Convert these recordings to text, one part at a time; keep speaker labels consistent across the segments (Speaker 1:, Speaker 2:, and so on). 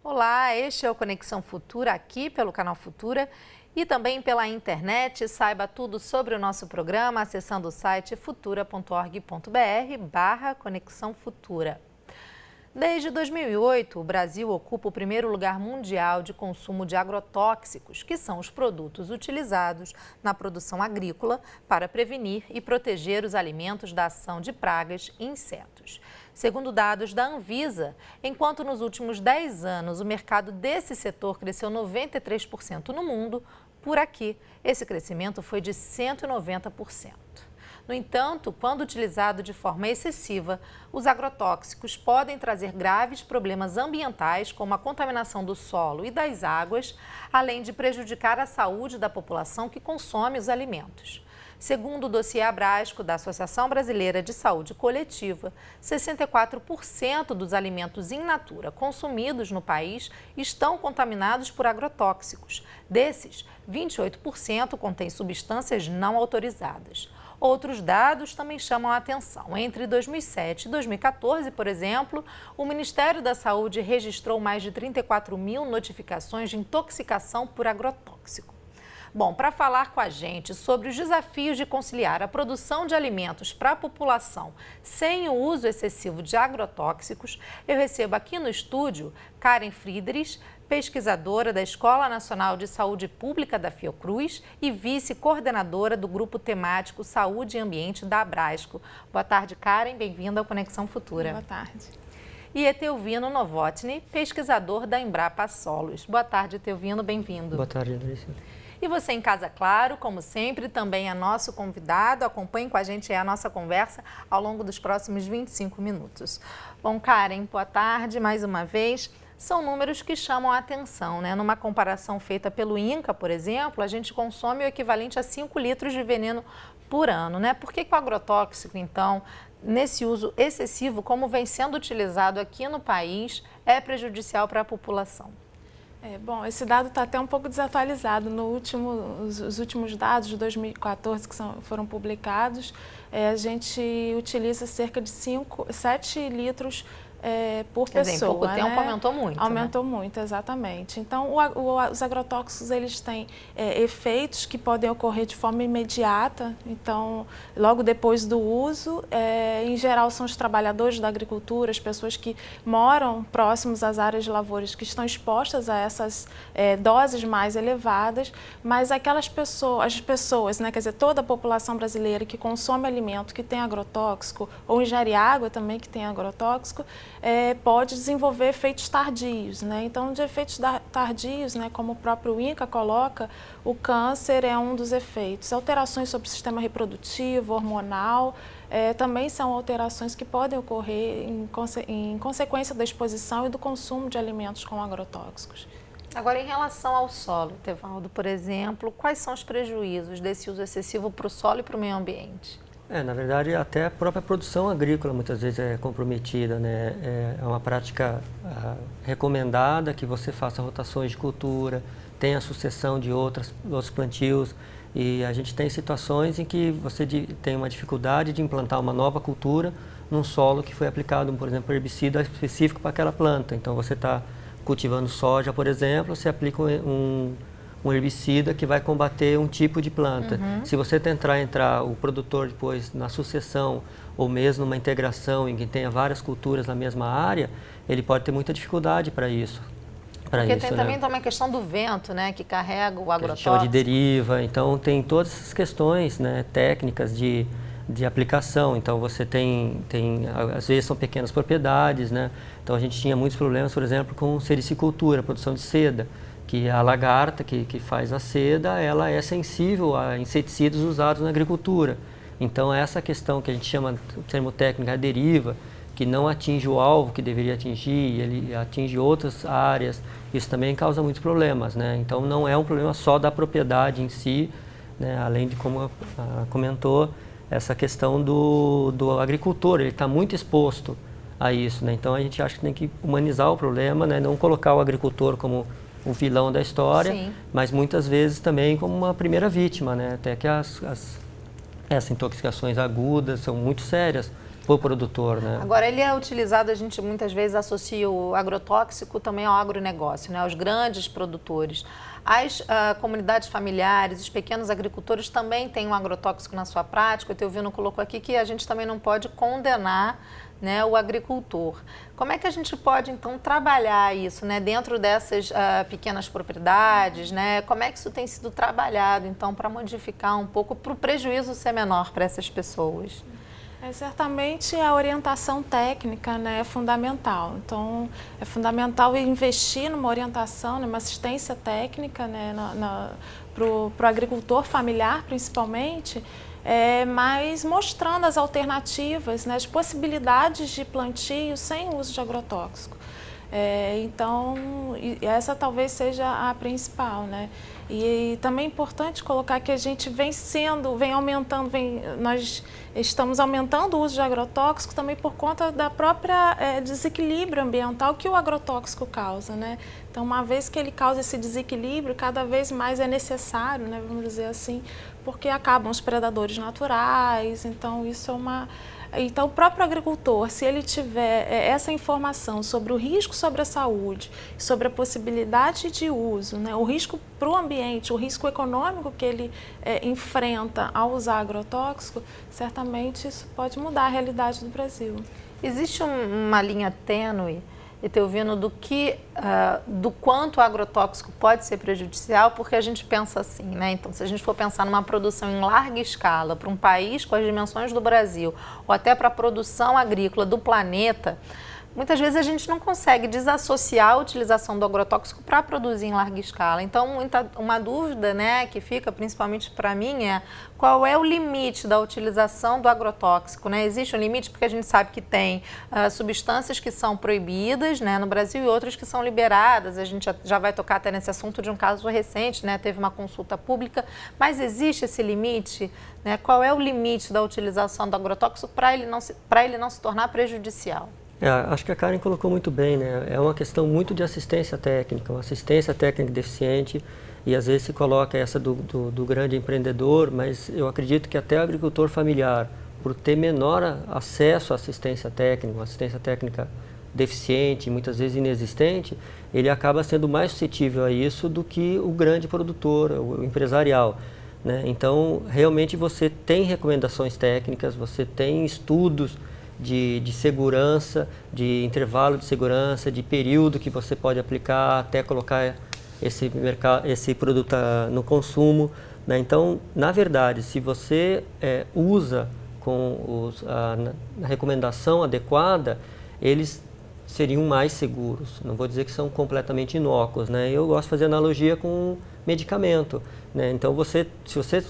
Speaker 1: Olá, este é o Conexão Futura aqui pelo canal Futura e também pela internet. Saiba tudo sobre o nosso programa acessando o site futura.org.br/Conexão Futura. Desde 2008, o Brasil ocupa o primeiro lugar mundial de consumo de agrotóxicos, que são os produtos utilizados na produção agrícola para prevenir e proteger os alimentos da ação de pragas e insetos. Segundo dados da Anvisa, enquanto nos últimos 10 anos o mercado desse setor cresceu 93% no mundo, por aqui esse crescimento foi de 190%. No entanto, quando utilizado de forma excessiva, os agrotóxicos podem trazer graves problemas ambientais, como a contaminação do solo e das águas, além de prejudicar a saúde da população que consome os alimentos. Segundo o dossiê Abrasco, da Associação Brasileira de Saúde Coletiva, 64% dos alimentos in natura consumidos no país estão contaminados por agrotóxicos. Desses, 28% contêm substâncias não autorizadas. Outros dados também chamam a atenção. Entre 2007 e 2014, por exemplo, o Ministério da Saúde registrou mais de 34 mil notificações de intoxicação por agrotóxico. Bom, para falar com a gente sobre os desafios de conciliar a produção de alimentos para a população sem o uso excessivo de agrotóxicos, eu recebo aqui no estúdio Karen Friedrich, pesquisadora da Escola Nacional de Saúde Pública da Fiocruz e vice-coordenadora do Grupo Temático Saúde e Ambiente da Abrasco. Boa tarde, Karen. Bem-vinda ao Conexão Futura.
Speaker 2: Boa tarde.
Speaker 1: E Etelvino Novotny, pesquisador da Embrapa Solos. Boa tarde, Etelvino. Bem-vindo.
Speaker 3: Boa tarde, Andressa.
Speaker 1: E você em casa, claro, como sempre, também é nosso convidado. Acompanhe com a gente a nossa conversa ao longo dos próximos 25 minutos. Bom, Karen, boa tarde mais uma vez. São números que chamam a atenção, né? Numa comparação feita pelo INCA, por exemplo, a gente consome o equivalente a 5 litros de veneno por ano, né? Por que o agrotóxico, então, nesse uso excessivo, como vem sendo utilizado aqui no país, é prejudicial para a população?
Speaker 2: Bom, esse dado está até um pouco desatualizado. Os últimos dados de 2014 que foram publicados, a gente utiliza cerca de 7 litros por
Speaker 1: Quer
Speaker 2: pessoa.
Speaker 1: dizer, em pouco tempo aumentou muito.
Speaker 2: Aumentou muito, exatamente. Então, os agrotóxicos, eles têm efeitos que podem ocorrer de forma imediata. Então, logo depois do uso, em geral são os trabalhadores da agricultura, as pessoas que moram próximos às áreas de lavouras que estão expostas a essas doses mais elevadas, mas aquelas pessoas, as pessoas, né, quer dizer, toda a população brasileira que consome alimento que tem agrotóxico ou ingere água também que tem agrotóxico, pode desenvolver efeitos tardios, né? Então, de efeitos tardios, né, como o próprio INCA coloca, o câncer é um dos efeitos. Alterações sobre o sistema reprodutivo, hormonal, também são alterações que podem ocorrer em consequência da exposição e do consumo de alimentos com agrotóxicos.
Speaker 1: Agora, em relação ao solo, Tevaldo, por exemplo, quais são os prejuízos desse uso excessivo para o solo e para o meio ambiente?
Speaker 3: Na verdade, até a própria produção agrícola muitas vezes é comprometida, né? É uma prática recomendada que você faça rotações de cultura, tenha sucessão de outros plantios, e a gente tem situações em que você tem uma dificuldade de implantar uma nova cultura num solo que foi aplicado, por exemplo, herbicida específico para aquela planta. Então, você está cultivando soja, por exemplo, você aplica um herbicida que vai combater um tipo de planta. Se você tentar entrar o produtor depois na sucessão ou mesmo numa integração em que tenha várias culturas na mesma área, ele pode ter muita dificuldade para isso.
Speaker 1: Porque tem também uma questão do vento, né, que carrega o agrotóxico.
Speaker 3: Que a gente chama de deriva. Então, tem todas essas questões, né, técnicas de aplicação. Então, você tem, às vezes são pequenas propriedades, né? Então, a gente tinha muitos problemas, por exemplo, com sericicultura, produção de seda, que a lagarta que faz a seda, ela é sensível a inseticidas usados na agricultura. Então, essa questão que a gente chama, o termo técnico, a deriva, que não atinge o alvo que deveria atingir, ele atinge outras áreas, isso também causa muitos problemas, né? Então, não é um problema só da propriedade em si, né? Além de, como comentou, essa questão do agricultor, ele está muito exposto a isso, né? Então, a gente acha que tem que humanizar o problema, né? Não colocar o agricultor como o vilão da história, sim, mas muitas vezes também como uma primeira vítima, né? Até que essas intoxicações agudas são muito sérias, para o produtor, né?
Speaker 1: Agora, ele é utilizado, a gente muitas vezes associa o agrotóxico também ao agronegócio, né? Aos grandes produtores. As comunidades familiares, os pequenos agricultores também têm um agrotóxico na sua prática. O Teovino colocou aqui que a gente também não pode condenar, né, o agricultor. Como é que a gente pode, então, trabalhar isso, né, dentro dessas pequenas propriedades, né? Como é que isso tem sido trabalhado, então, para modificar um pouco, para o prejuízo ser menor para essas pessoas?
Speaker 2: Certamente a orientação técnica, né, é fundamental. Então, é fundamental investir numa orientação, numa assistência técnica, né, para o agricultor familiar, principalmente, mas mostrando as alternativas, né, as possibilidades de plantio sem uso de agrotóxico. Então, essa talvez seja a principal, né? E também é importante colocar que a gente vem aumentando, nós estamos aumentando o uso de agrotóxico também por conta da própria desequilíbrio ambiental que o agrotóxico causa, né? Então, uma vez que ele causa esse desequilíbrio, cada vez mais é necessário, né, vamos dizer assim, porque acabam os predadores naturais, então isso é uma... Então, o próprio agricultor, se ele tiver essa informação sobre o risco sobre a saúde, sobre a possibilidade de uso, né, o risco para o ambiente, o risco econômico que ele enfrenta ao usar agrotóxico, certamente isso pode mudar a realidade do Brasil.
Speaker 1: Existe uma linha tênue, Etelvino, do quanto o agrotóxico pode ser prejudicial, porque a gente pensa assim, né? Então, se a gente for pensar numa produção em larga escala para um país com as dimensões do Brasil, ou até para a produção agrícola do planeta, muitas vezes a gente não consegue desassociar a utilização do agrotóxico para produzir em larga escala. Então, uma dúvida, né, que fica principalmente para mim é qual é o limite da utilização do agrotóxico, né? Existe um limite porque a gente sabe que tem substâncias que são proibidas, né, no Brasil e outras que são liberadas. A gente já vai tocar até nesse assunto de um caso recente, né? Teve uma consulta pública, mas existe esse limite, né? Qual é o limite da utilização do agrotóxico para ele não se tornar prejudicial?
Speaker 3: Acho que a Karen colocou muito bem, né? É uma questão muito de assistência técnica, uma assistência técnica deficiente, e às vezes se coloca essa do grande empreendedor, mas eu acredito que até o agricultor familiar, por ter menor acesso à assistência técnica, uma assistência técnica deficiente, muitas vezes inexistente, ele acaba sendo mais suscetível a isso do que o grande produtor, o empresarial, né? Então, realmente você tem recomendações técnicas, você tem estudos de segurança, de intervalo de segurança, de período que você pode aplicar até colocar esse produto no consumo, né? Então, na verdade, se você usa com a recomendação adequada, eles seriam mais seguros. Não vou dizer que são completamente inócuos, né? Eu gosto de fazer analogia com medicamento, né? Então, se você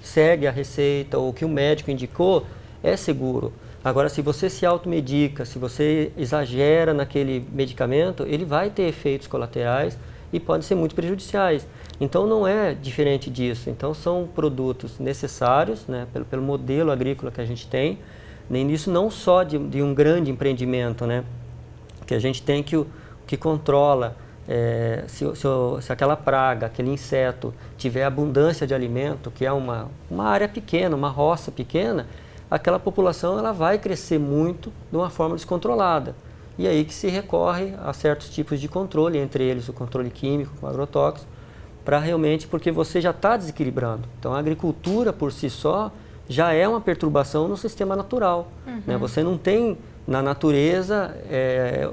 Speaker 3: segue a receita ou o que o médico indicou, é seguro. Agora, se você se automedica, se você exagera naquele medicamento, ele vai ter efeitos colaterais e podem ser muito prejudiciais. Então, não é diferente disso. Então, são produtos necessários, né, pelo modelo agrícola que a gente tem, nem nisso não só de um grande empreendimento, né, que a gente tem que controla, se aquela praga, aquele inseto tiver abundância de alimento, que é uma área pequena, uma roça pequena, aquela população ela vai crescer muito de uma forma descontrolada. E aí que se recorre a certos tipos de controle, entre eles o controle químico, o agrotóxico, para realmente, porque você já está desequilibrando. Então a agricultura por si só já é uma perturbação no sistema natural, né? Você não tem na natureza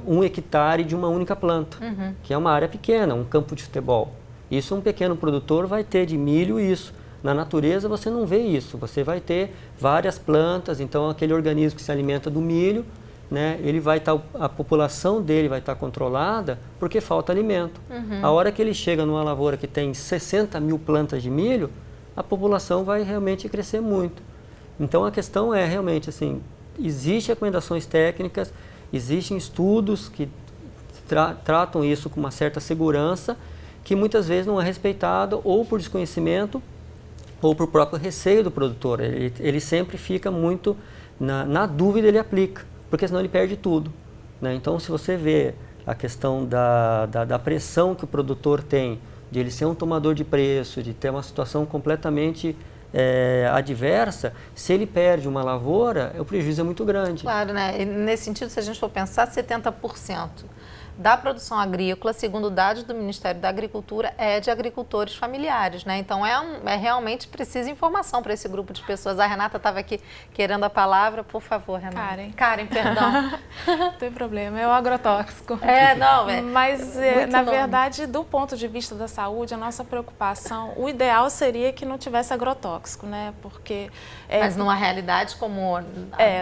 Speaker 3: 1 hectare de uma única planta, que é uma área pequena, um campo de futebol. Isso um pequeno produtor vai ter de milho isso. Na natureza você não vê isso, você vai ter várias plantas, então aquele organismo que se alimenta do milho, né, a população dele vai estar controlada porque falta alimento. A hora que ele chega numa lavoura que tem 60 mil plantas de milho, a população vai realmente crescer muito. Então a questão é realmente assim, existem recomendações técnicas, existem estudos que tratam isso com uma certa segurança, que muitas vezes não é respeitado ou por desconhecimento ou por próprio receio do produtor. Ele sempre fica muito na dúvida, ele aplica, porque senão ele perde tudo, né? Então, se você vê a questão da pressão que o produtor tem, de ele ser um tomador de preço, de ter uma situação completamente adversa, se ele perde uma lavoura, o prejuízo é muito grande.
Speaker 1: Claro, né? E nesse sentido, se a gente for pensar, 70% da produção agrícola, segundo dados do Ministério da Agricultura, é de agricultores familiares, né? Então, realmente precisa informação para esse grupo de pessoas. A Renata estava aqui querendo a palavra. Por favor, Renata.
Speaker 2: Karen,
Speaker 1: perdão.
Speaker 2: Não tem problema, é o agrotóxico. Mas, na verdade, do ponto de vista da saúde, a nossa preocupação, o ideal seria que não tivesse agrotóxico, né? Porque...
Speaker 1: Mas numa realidade como...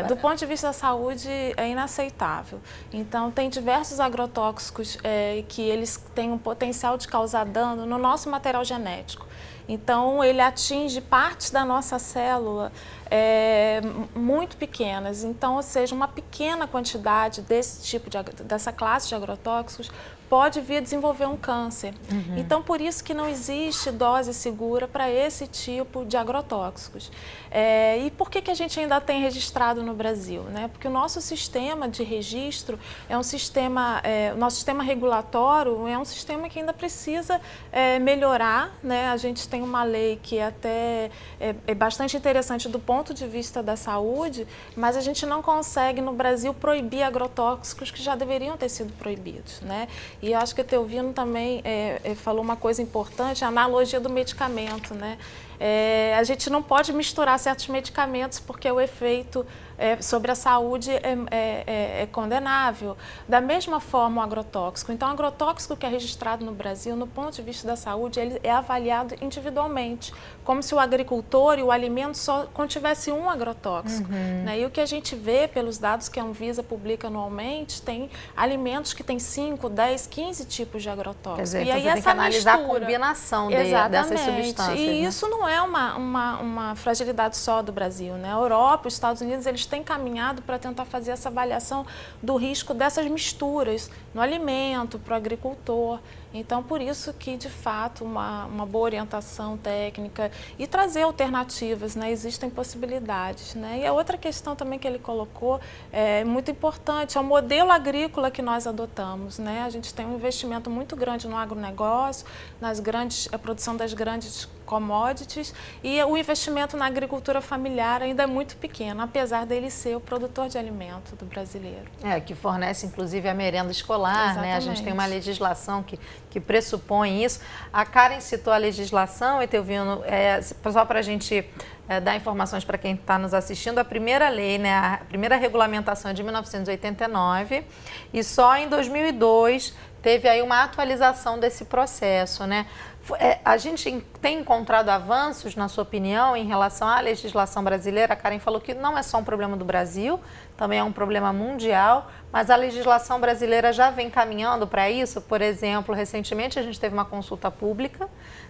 Speaker 2: do ponto de vista da saúde, é inaceitável. Então, tem diversos agrotóxicos que eles têm um potencial de causar dano no nosso material genético. Então, ele atinge partes da nossa célula muito pequenas. Então, ou seja, uma pequena quantidade dessa classe de agrotóxicos pode vir a desenvolver um câncer. Então, por isso que não existe dose segura para esse tipo de agrotóxicos. E por que a gente ainda tem registrado no Brasil, né? Porque o nosso sistema de registro é um sistema, o nosso sistema regulatório é um sistema que ainda precisa melhorar, né? A gente tem uma lei que até é bastante interessante do ponto de vista da saúde, mas a gente não consegue no Brasil proibir agrotóxicos que já deveriam ter sido proibidos, né? E eu acho que o Teovino também falou uma coisa importante, a analogia do medicamento, né? A gente não pode misturar certos medicamentos porque o efeito sobre a saúde é condenável. Da mesma forma o agrotóxico. Então, o agrotóxico que é registrado no Brasil, no ponto de vista da saúde, ele é avaliado individualmente, como se o agricultor e o alimento só contivesse um agrotóxico. Né? E o que a gente vê pelos dados que a Anvisa publica anualmente, tem alimentos que têm 5, 10, 15 tipos de agrotóxico.
Speaker 1: Quer dizer,
Speaker 2: e aí
Speaker 1: você tem que analisar a combinação dessas substâncias.
Speaker 2: E
Speaker 1: né?
Speaker 2: isso não é uma fragilidade só do Brasil, né? A Europa, os Estados Unidos, eles têm caminhado para tentar fazer essa avaliação do risco dessas misturas no alimento, para o agricultor. Então, por isso que, de fato, uma boa orientação técnica e trazer alternativas, né? Existem possibilidades, né? E a outra questão também que ele colocou é muito importante, é o modelo agrícola que nós adotamos, né? A gente tem um investimento muito grande no agronegócio, a produção das grandes commodities, e o investimento na agricultura familiar ainda é muito pequeno, apesar dele ser o produtor de alimento do brasileiro. Que
Speaker 1: fornece, inclusive, a merenda escolar, né? A gente tem uma legislação que pressupõe isso. A Karen citou a legislação, e Teovino, só para a gente dar informações para quem está nos assistindo, a primeira lei, né, a primeira regulamentação é de 1989, e só em 2002 teve aí uma atualização desse processo, né? A gente tem encontrado avanços, na sua opinião, em relação à legislação brasileira? A Karen falou que não é só um problema do Brasil, também é um problema mundial, mas a legislação brasileira já vem caminhando para isso. Por exemplo, recentemente a gente teve uma consulta pública,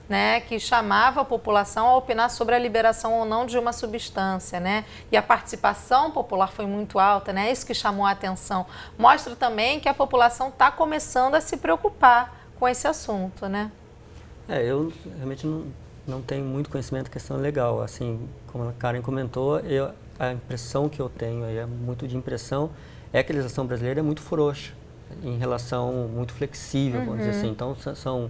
Speaker 1: né, que chamava a população a opinar sobre a liberação ou não de uma substância, né? E a participação popular foi muito alta, né? Isso que chamou a atenção. Mostra também que a população está começando a se preocupar com esse assunto, né?
Speaker 3: Eu realmente não tenho muito conhecimento da questão legal. Assim, como a Karen comentou, a impressão que eu tenho, é muito de impressão, é que a legislação brasileira é muito frouxa, em relação muito flexível, vamos dizer assim. Então, são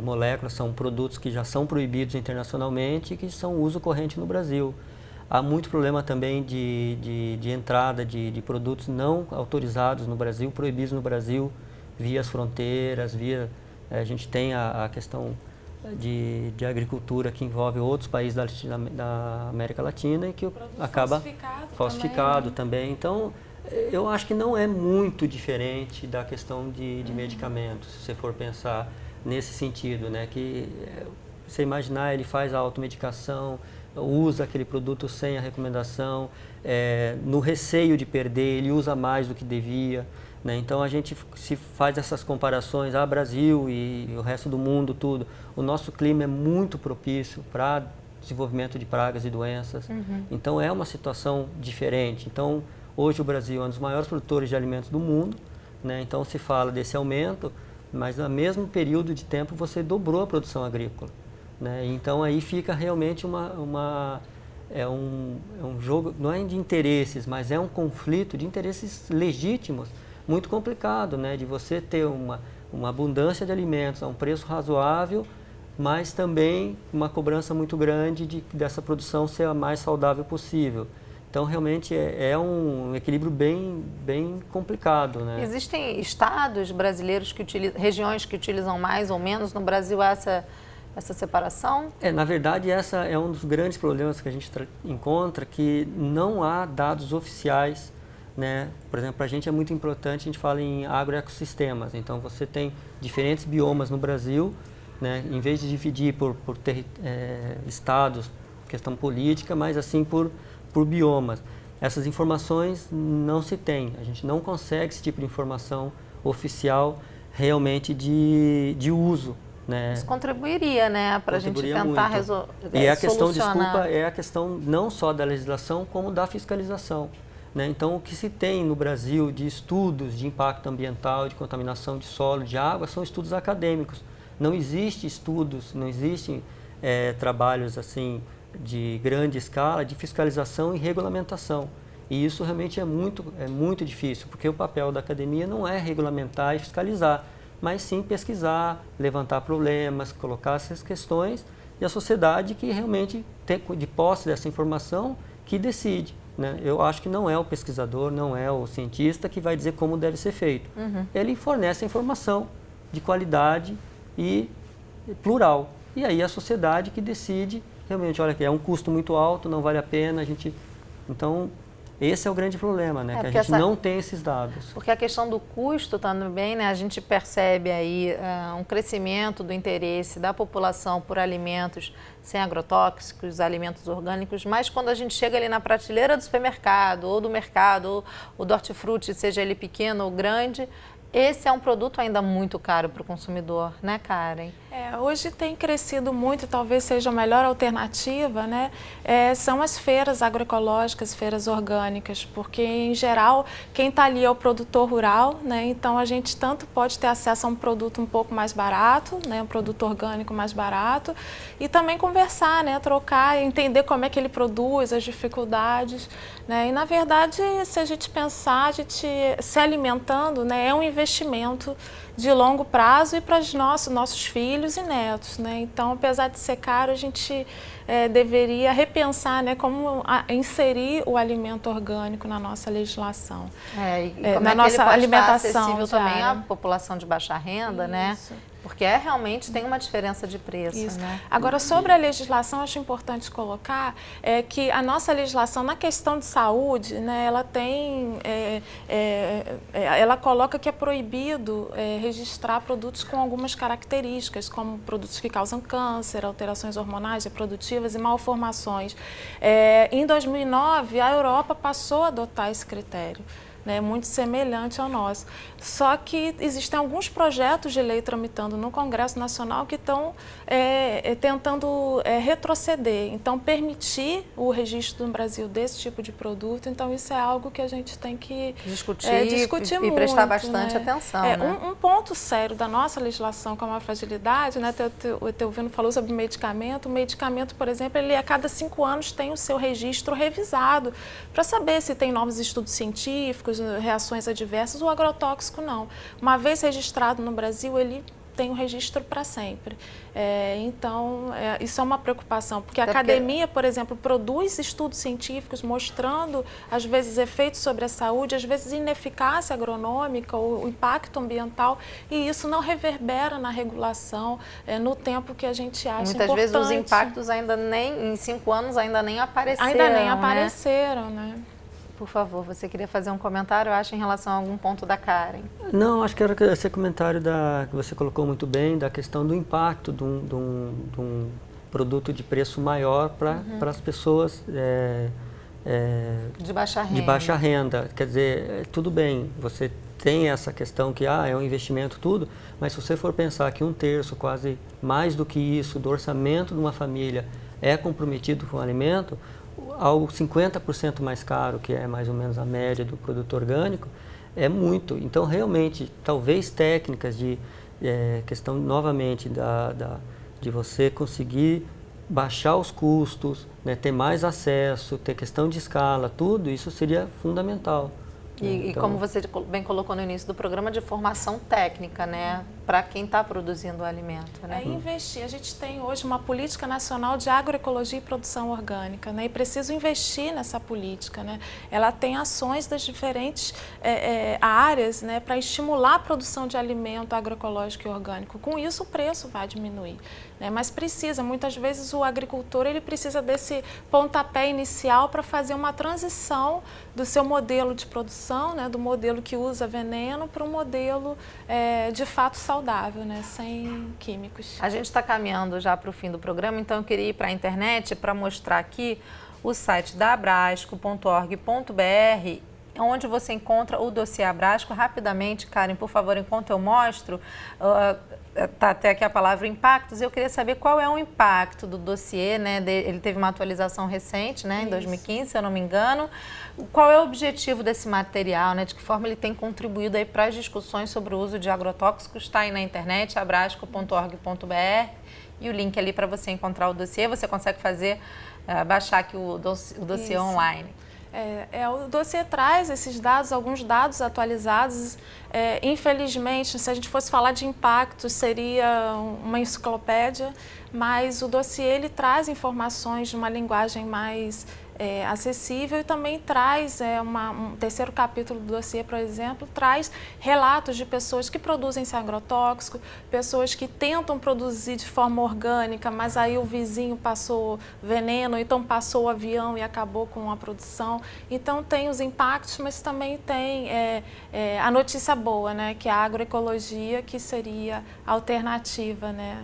Speaker 3: moléculas, são produtos que já são proibidos internacionalmente e que são uso corrente no Brasil. Há muito problema também de entrada de produtos não autorizados no Brasil, proibidos no Brasil, via as fronteiras, a gente tem a questão de agricultura que envolve outros países da América Latina e que acaba falsificado também. Então, eu acho que não é muito diferente da questão de medicamentos, se você for pensar nesse sentido, né? Que você imaginar, ele faz a automedicação, usa aquele produto sem a recomendação, no receio de perder, ele usa mais do que devia. Né? Então, a gente se faz essas comparações, Brasil e o resto do mundo, tudo. O nosso clima é muito propício para desenvolvimento de pragas e doenças. Então, é uma situação diferente. Então, hoje o Brasil é um dos maiores produtores de alimentos do mundo, né? Então, se fala desse aumento, mas no mesmo período de tempo você dobrou a produção agrícola. Né? Então, aí fica realmente um jogo, não é de interesses, mas é um conflito de interesses legítimos, muito complicado, né? De você ter uma abundância de alimentos a um preço razoável, mas também uma cobrança muito grande dessa produção ser a mais saudável possível. Então, realmente é um equilíbrio bem complicado, né?
Speaker 1: Existem estados brasileiros que regiões que utilizam mais ou menos no Brasil essa separação?
Speaker 3: Na verdade, essa é um dos grandes problemas que a gente encontra, que não há dados oficiais, né? Por exemplo, para a gente é muito importante, a gente fala em agroecossistemas. Então, você tem diferentes biomas no Brasil, né? Em vez de dividir por estados, questão política, mas assim por biomas. Essas informações não se tem, a gente não consegue esse tipo de informação oficial realmente de uso. Né?
Speaker 1: Isso contribuiria, né, para a gente tentar resolver.
Speaker 3: E a questão, desculpa, é a questão não só da legislação, como da fiscalização. Né? Então, o que se tem no Brasil de estudos de impacto ambiental, de contaminação de solo, de água, são estudos acadêmicos. Não existem estudos, não existem trabalhos assim de grande escala de fiscalização e regulamentação. E isso realmente é muito difícil, porque o papel da academia não é regulamentar e fiscalizar, mas sim pesquisar, levantar problemas, colocar essas questões, e a sociedade que realmente tem de posse dessa informação que decide. Né? Eu acho que não é o pesquisador, não é o cientista que vai dizer como deve ser feito. Ele fornece a informação de qualidade e plural. E aí a sociedade que decide, realmente, olha, que é um custo muito alto, não vale a pena, a gente... Então, esse é o grande problema, né? Que a gente não tem esses dados.
Speaker 1: Porque a questão do custo também, né? A gente percebe aí um crescimento do interesse da população por alimentos sem agrotóxicos, alimentos orgânicos, mas quando a gente chega ali na prateleira do supermercado, ou do mercado, ou do hortifruti, seja ele pequeno ou grande, esse é um produto ainda muito caro para o consumidor, né, Karen?
Speaker 2: Hoje tem crescido muito, talvez seja a melhor alternativa, né? São as feiras agroecológicas, feiras orgânicas, porque, em geral, quem está ali é o produtor rural, né? Então, a gente tanto pode ter acesso a um produto um pouco mais barato, né? Um produto orgânico mais barato, e também conversar, né? Trocar, entender como é que ele produz, as dificuldades, né? E, na verdade, se a gente pensar, a gente se alimentando, né? É um investimento de longo prazo e para os nossos filhos e netos, né? Então, apesar de ser caro, a gente deveria repensar, né, como inserir o alimento orgânico na nossa legislação.
Speaker 1: E como na nossa alimentação acessível também à população de baixa renda, né? Porque realmente tem uma diferença de preço, né?
Speaker 2: Agora, sobre a legislação, acho importante colocar que a nossa legislação, na questão de saúde, né, ela tem, ela coloca que é proibido registrar produtos com algumas características, como produtos que causam câncer, alterações hormonais, reprodutivas e malformações. Em 2009, a Europa passou a adotar esse critério, né, muito semelhante ao nosso. Só que existem alguns projetos de lei tramitando no Congresso Nacional que estão tentando retroceder, então permitir o registro no Brasil desse tipo de produto. Então isso é algo que a gente tem que discutir
Speaker 1: e
Speaker 2: muito,
Speaker 1: prestar bastante atenção. Né?
Speaker 2: Um ponto sério da nossa legislação com a fragilidade, né, o Etelvino falou sobre medicamento. O medicamento, por exemplo, ele a cada 5 anos tem o seu registro revisado para saber se tem novos estudos científicos, reações adversas. O agrotóxico não. Uma vez registrado no Brasil, ele tem um registro para sempre. Então, isso é uma preocupação, porque a academia, por exemplo, produz estudos científicos mostrando, às vezes, efeitos sobre a saúde, às vezes, ineficácia agronômica ou impacto ambiental, e isso não reverbera na regulação no tempo que a gente acha
Speaker 1: importante. Muitas vezes os impactos ainda nem, em 5 anos, ainda nem apareceram.
Speaker 2: Ainda nem apareceram, né?
Speaker 1: Por favor, você queria fazer um comentário, eu acho, em relação a algum ponto da Karen?
Speaker 3: Não, acho que era esse comentário que você colocou muito bem, da questão do impacto de um produto de preço maior para as pessoas
Speaker 1: de baixa renda.
Speaker 3: De baixa renda. Quer dizer, tudo bem, você tem essa questão que é um investimento, tudo, mas se você for pensar que 1/3, quase mais do que isso, do orçamento de uma família é comprometido com o alimento, algo 50% mais caro, que é mais ou menos a média do produto orgânico, é muito. Então, realmente, talvez técnicas de questão, novamente, de você conseguir baixar os custos, né, ter mais acesso, ter questão de escala, tudo isso seria fundamental.
Speaker 1: E como você bem colocou no início do programa, de formação técnica, né? para quem está produzindo o alimento, né?
Speaker 2: É investir. A gente tem hoje uma política nacional de agroecologia e produção orgânica, né? E preciso investir nessa política, né? Ela tem ações das diferentes áreas, né? Para estimular a produção de alimento agroecológico e orgânico. Com isso, o preço vai diminuir, né? Mas muitas vezes o agricultor ele precisa desse pontapé inicial para fazer uma transição do seu modelo de produção, né? Do modelo que usa veneno para um modelo de fato saudável, né? Sem químicos.
Speaker 1: A gente está caminhando já para o fim do programa, então eu queria ir para a internet para mostrar aqui o site da abrasco.org.br, onde você encontra o dossiê Abrasco. Rapidamente, Karen, por favor, enquanto eu mostro, está até aqui a palavra impactos. Eu queria saber qual é o impacto do dossiê, né? Ele teve uma atualização recente, né? Em 2015, se eu não me engano. Qual é o objetivo desse material, né? De que forma ele tem contribuído aí para as discussões sobre o uso de agrotóxicos? Está aí na internet, abrasco.org.br, e o link ali para você encontrar o dossiê. Você consegue baixar aqui o dossiê online.
Speaker 2: O dossiê traz esses dados, alguns dados atualizados. Infelizmente, se a gente fosse falar de impacto, seria uma enciclopédia, mas o dossiê ele traz informações de uma linguagem mais acessível e também traz um terceiro capítulo do dossiê, por exemplo, traz relatos de pessoas que produzem esse agrotóxico, pessoas que tentam produzir de forma orgânica, mas aí o vizinho passou veneno, então passou o avião e acabou com a produção. Então tem os impactos, mas também tem a notícia boa, né, que é a agroecologia, que seria alternativa, né,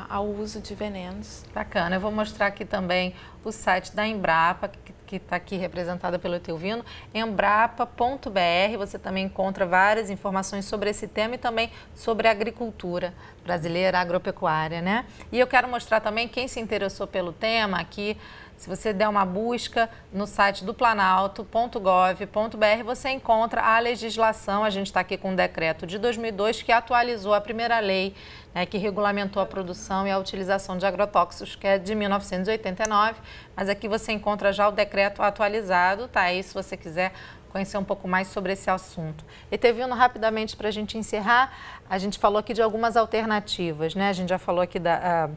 Speaker 2: ao uso de venenos.
Speaker 1: Bacana, eu vou mostrar aqui também o site da Embrapa, que está aqui representada pelo Etelvino, embrapa.br. Você também encontra várias informações sobre esse tema e também sobre a agricultura brasileira, agropecuária, né? E eu quero mostrar também, quem se interessou pelo tema aqui, se você der uma busca no site do planalto.gov.br, você encontra a legislação. A gente está aqui com um decreto de 2002 que atualizou a primeira lei, né, que regulamentou a produção e a utilização de agrotóxicos, que é de 1989. Mas aqui você encontra já o decreto atualizado, tá aí se você quiser conhecer um pouco mais sobre esse assunto. Etelvino, rapidamente para a gente encerrar, a gente falou aqui de algumas alternativas, né? A gente já falou aqui da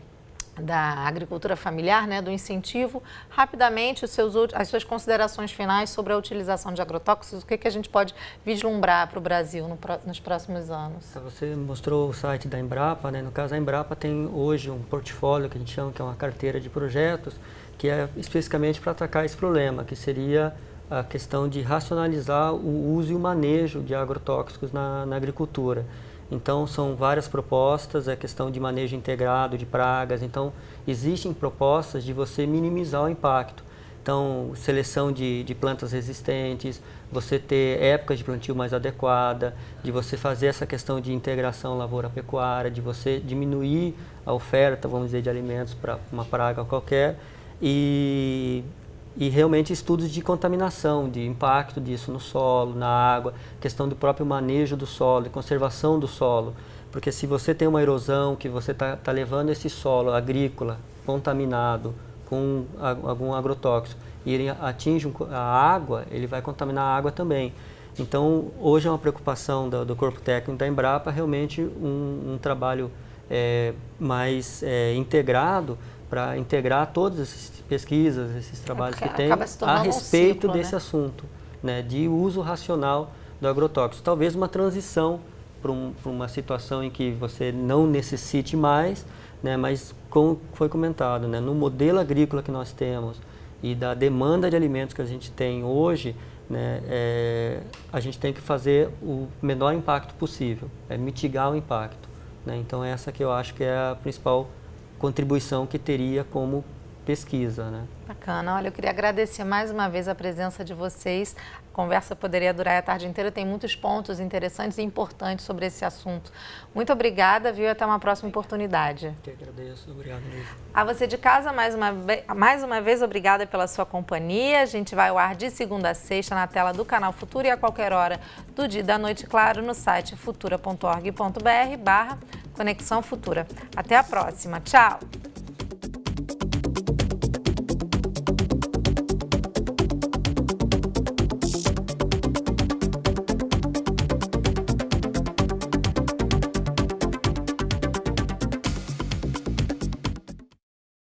Speaker 1: agricultura familiar, né, do incentivo. Rapidamente, as suas considerações finais sobre a utilização de agrotóxicos, o que a gente pode vislumbrar para o Brasil nos próximos anos?
Speaker 3: Você mostrou o site da Embrapa, né? No caso, a Embrapa tem hoje um portfólio que a gente chama, que é uma carteira de projetos, que é especificamente para atacar esse problema, que seria a questão de racionalizar o uso e o manejo de agrotóxicos na agricultura. Então, são várias propostas, a questão de manejo integrado de pragas. Então, existem propostas de você minimizar o impacto. Então, seleção de plantas resistentes, você ter épocas de plantio mais adequada, de você fazer essa questão de integração lavoura-pecuária, de você diminuir a oferta, vamos dizer, de alimentos para uma praga qualquer. E realmente estudos de contaminação, de impacto disso no solo, na água, questão do próprio manejo do solo, e conservação do solo. Porque se você tem uma erosão, que você está levando esse solo agrícola contaminado com algum agrotóxico e ele atinge a água, ele vai contaminar a água também. Então, hoje é uma preocupação do corpo técnico da Embrapa, realmente um trabalho mais integrado, para integrar todas essas pesquisas, esses trabalhos que tem a respeito desse assunto, né, de uso racional do agrotóxico. Talvez uma transição para uma situação em que você não necessite mais, né, mas como foi comentado, né, no modelo agrícola que nós temos e da demanda de alimentos que a gente tem hoje, né, a gente tem que fazer o menor impacto possível, mitigar o impacto, né? Então essa que eu acho que é a principal contribuição que teria como pesquisa, né?
Speaker 1: Bacana. Olha, eu queria agradecer mais uma vez a presença de vocês. A conversa poderia durar a tarde inteira, tem muitos pontos interessantes e importantes sobre esse assunto. Muito obrigada, viu? Até uma próxima oportunidade.
Speaker 3: Eu que agradeço. Obrigado, Luiz.
Speaker 1: A você de casa, mais uma vez, obrigada pela sua companhia. A gente vai ao ar de segunda a sexta na tela do Canal Futura e a qualquer hora do dia e da noite, claro, no site futura.org.br/Conexão Futura. Até a próxima. Tchau!